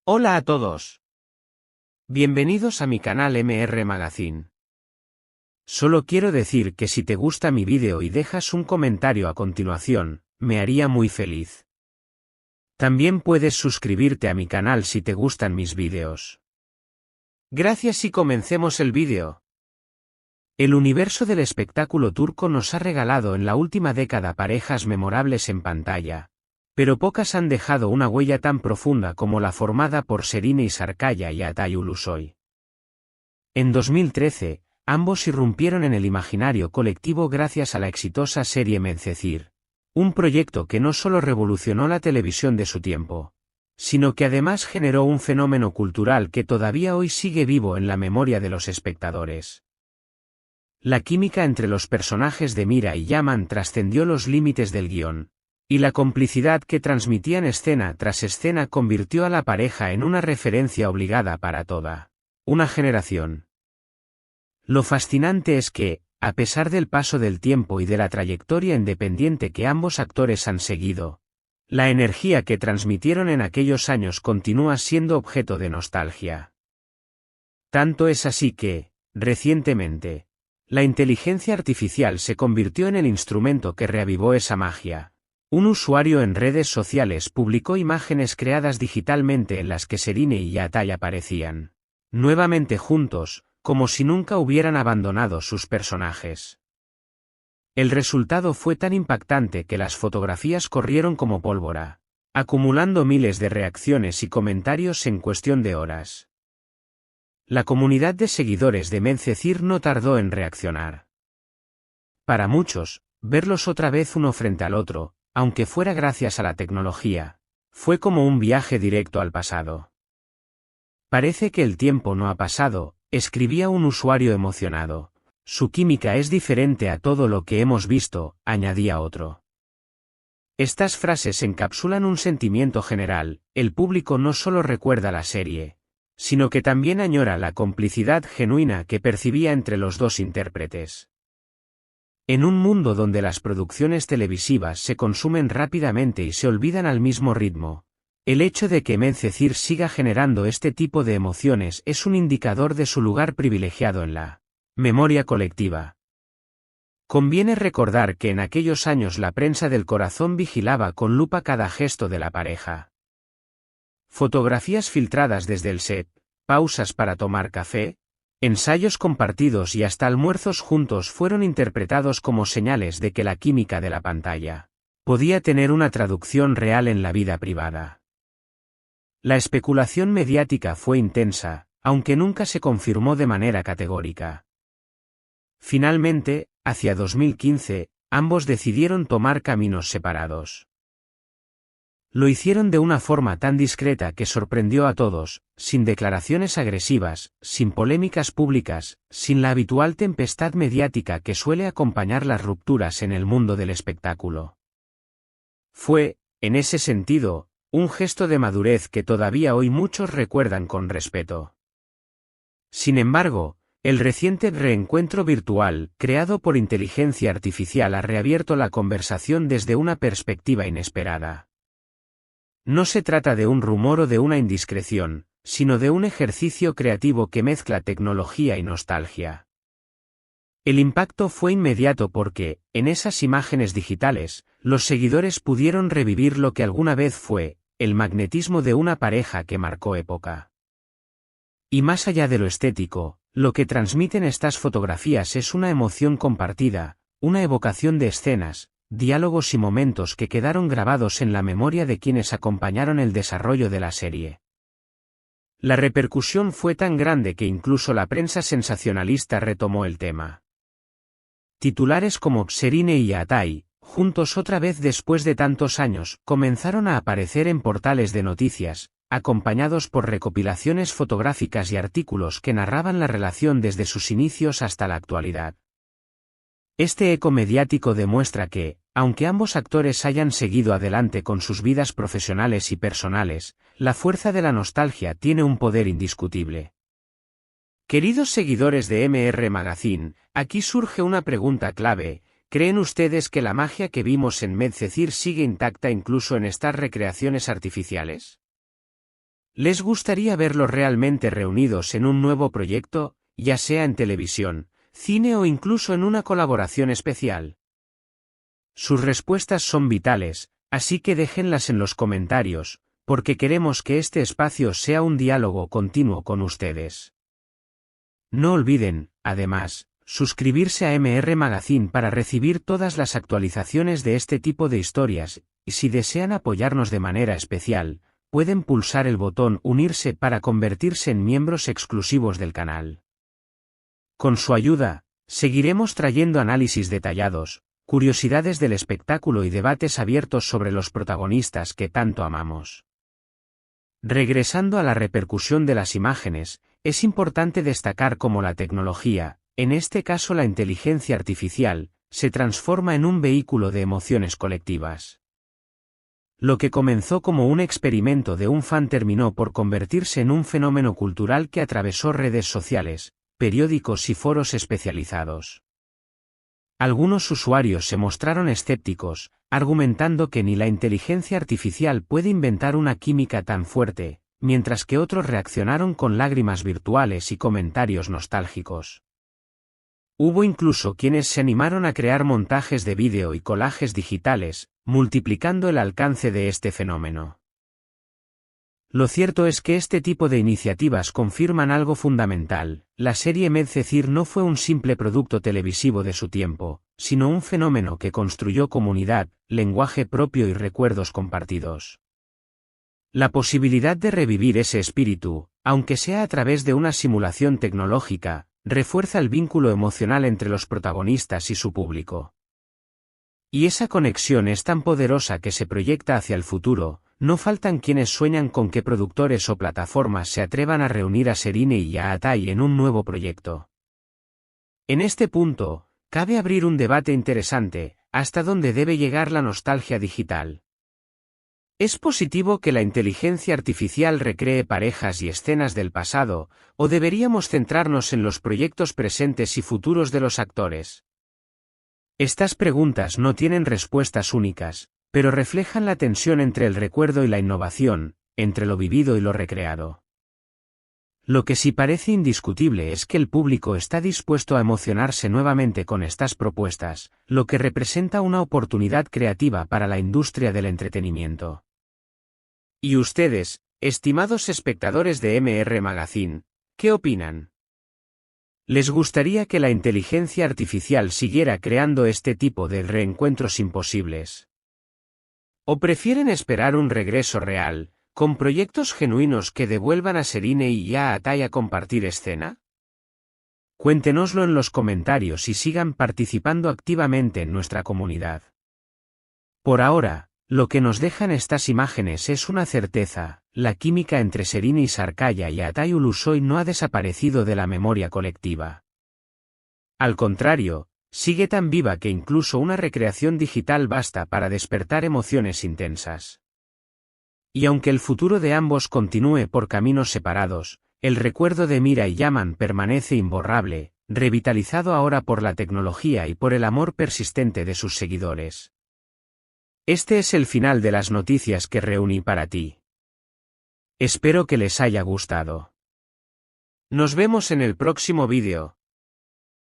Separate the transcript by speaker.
Speaker 1: Hola a todos. Bienvenidos a mi canal MR Magazine. Solo quiero decir que si te gusta mi vídeo y dejas un comentario a continuación, me haría muy feliz. También puedes suscribirte a mi canal si te gustan mis vídeos. Gracias y comencemos el vídeo. El universo del espectáculo turco nos ha regalado en la última década parejas memorables en pantalla, pero pocas han dejado una huella tan profunda como la formada por Serine Sarıkaya y Atay Ulusoy. En 2013, ambos irrumpieron en el imaginario colectivo gracias a la exitosa serie Medcezir, un proyecto que no solo revolucionó la televisión de su tiempo, sino que además generó un fenómeno cultural que todavía hoy sigue vivo en la memoria de los espectadores. La química entre los personajes de Mira y Yaman trascendió los límites del guión, y la complicidad que transmitían escena tras escena convirtió a la pareja en una referencia obligada para toda una generación. Lo fascinante es que, a pesar del paso del tiempo y de la trayectoria independiente que ambos actores han seguido, la energía que transmitieron en aquellos años continúa siendo objeto de nostalgia. Tanto es así que, recientemente, la inteligencia artificial se convirtió en el instrumento que reavivó esa magia. Un usuario en redes sociales publicó imágenes creadas digitalmente en las que Serine y Atay aparecían nuevamente juntos, como si nunca hubieran abandonado sus personajes. El resultado fue tan impactante que las fotografías corrieron como pólvora, acumulando miles de reacciones y comentarios en cuestión de horas. La comunidad de seguidores de Medcezir no tardó en reaccionar. Para muchos, verlos otra vez uno frente al otro, aunque fuera gracias a la tecnología, fue como un viaje directo al pasado. Parece que el tiempo no ha pasado, escribía un usuario emocionado. Su química es diferente a todo lo que hemos visto, añadía otro. Estas frases encapsulan un sentimiento general: el público no solo recuerda la serie, sino que también añora la complicidad genuina que percibía entre los dos intérpretes. En un mundo donde las producciones televisivas se consumen rápidamente y se olvidan al mismo ritmo, el hecho de que Medcezir siga generando este tipo de emociones es un indicador de su lugar privilegiado en la memoria colectiva. Conviene recordar que en aquellos años la prensa del corazón vigilaba con lupa cada gesto de la pareja. Fotografías filtradas desde el set, pausas para tomar café, ensayos compartidos y hasta almuerzos juntos fueron interpretados como señales de que la química de la pantalla podía tener una traducción real en la vida privada. La especulación mediática fue intensa, aunque nunca se confirmó de manera categórica. Finalmente, hacia 2015, ambos decidieron tomar caminos separados. Lo hicieron de una forma tan discreta que sorprendió a todos, sin declaraciones agresivas, sin polémicas públicas, sin la habitual tempestad mediática que suele acompañar las rupturas en el mundo del espectáculo. Fue, en ese sentido, un gesto de madurez que todavía hoy muchos recuerdan con respeto. Sin embargo, el reciente reencuentro virtual, creado por inteligencia artificial, ha reabierto la conversación desde una perspectiva inesperada. No se trata de un rumor o de una indiscreción, sino de un ejercicio creativo que mezcla tecnología y nostalgia. El impacto fue inmediato porque, en esas imágenes digitales, los seguidores pudieron revivir lo que alguna vez fue el magnetismo de una pareja que marcó época. Y más allá de lo estético, lo que transmiten estas fotografías es una emoción compartida, una evocación de escenas, diálogos y momentos que quedaron grabados en la memoria de quienes acompañaron el desarrollo de la serie. La repercusión fue tan grande que incluso la prensa sensacionalista retomó el tema. Titulares como Serine y Atay, juntos otra vez después de tantos años, comenzaron a aparecer en portales de noticias, acompañados por recopilaciones fotográficas y artículos que narraban la relación desde sus inicios hasta la actualidad. Este eco mediático demuestra que, aunque ambos actores hayan seguido adelante con sus vidas profesionales y personales, la fuerza de la nostalgia tiene un poder indiscutible. Queridos seguidores de MR Magazine, aquí surge una pregunta clave: ¿creen ustedes que la magia que vimos en Medcezir sigue intacta incluso en estas recreaciones artificiales? ¿Les gustaría verlos realmente reunidos en un nuevo proyecto, ya sea en televisión, cine o incluso en una colaboración especial? Sus respuestas son vitales, así que déjenlas en los comentarios, porque queremos que este espacio sea un diálogo continuo con ustedes. No olviden, además, suscribirse a MR Magazine para recibir todas las actualizaciones de este tipo de historias, y si desean apoyarnos de manera especial, pueden pulsar el botón Unirse para convertirse en miembros exclusivos del canal. Con su ayuda, seguiremos trayendo análisis detallados, curiosidades del espectáculo y debates abiertos sobre los protagonistas que tanto amamos. Regresando a la repercusión de las imágenes, es importante destacar cómo la tecnología, en este caso la inteligencia artificial, se transforma en un vehículo de emociones colectivas. Lo que comenzó como un experimento de un fan terminó por convertirse en un fenómeno cultural que atravesó redes sociales, periódicos y foros especializados. Algunos usuarios se mostraron escépticos, argumentando que ni la inteligencia artificial puede inventar una química tan fuerte, mientras que otros reaccionaron con lágrimas virtuales y comentarios nostálgicos. Hubo incluso quienes se animaron a crear montajes de vídeo y collages digitales, multiplicando el alcance de este fenómeno. Lo cierto es que este tipo de iniciativas confirman algo fundamental: la serie Medcezir no fue un simple producto televisivo de su tiempo, sino un fenómeno que construyó comunidad, lenguaje propio y recuerdos compartidos. La posibilidad de revivir ese espíritu, aunque sea a través de una simulación tecnológica, refuerza el vínculo emocional entre los protagonistas y su público. Y esa conexión es tan poderosa que se proyecta hacia el futuro. No faltan quienes sueñan con que productores o plataformas se atrevan a reunir a Serine y a Atay en un nuevo proyecto. En este punto, cabe abrir un debate interesante: ¿hasta dónde debe llegar la nostalgia digital? ¿Es positivo que la inteligencia artificial recree parejas y escenas del pasado, o deberíamos centrarnos en los proyectos presentes y futuros de los actores? Estas preguntas no tienen respuestas únicas, pero reflejan la tensión entre el recuerdo y la innovación, entre lo vivido y lo recreado. Lo que sí parece indiscutible es que el público está dispuesto a emocionarse nuevamente con estas propuestas, lo que representa una oportunidad creativa para la industria del entretenimiento. ¿Y ustedes, estimados espectadores de MR Magazine, qué opinan? ¿Les gustaría que la inteligencia artificial siguiera creando este tipo de reencuentros imposibles? ¿O prefieren esperar un regreso real, con proyectos genuinos que devuelvan a Serine y a Atay a compartir escena? Cuéntenoslo en los comentarios y sigan participando activamente en nuestra comunidad. Por ahora, lo que nos dejan estas imágenes es una certeza: la química entre Serine Isarkaya y Atay Ulusoy no ha desaparecido de la memoria colectiva. Al contrario, sigue tan viva que incluso una recreación digital basta para despertar emociones intensas. Y aunque el futuro de ambos continúe por caminos separados, el recuerdo de Mira y Yaman permanece imborrable, revitalizado ahora por la tecnología y por el amor persistente de sus seguidores. Este es el final de las noticias que reuní para ti. Espero que les haya gustado. Nos vemos en el próximo vídeo.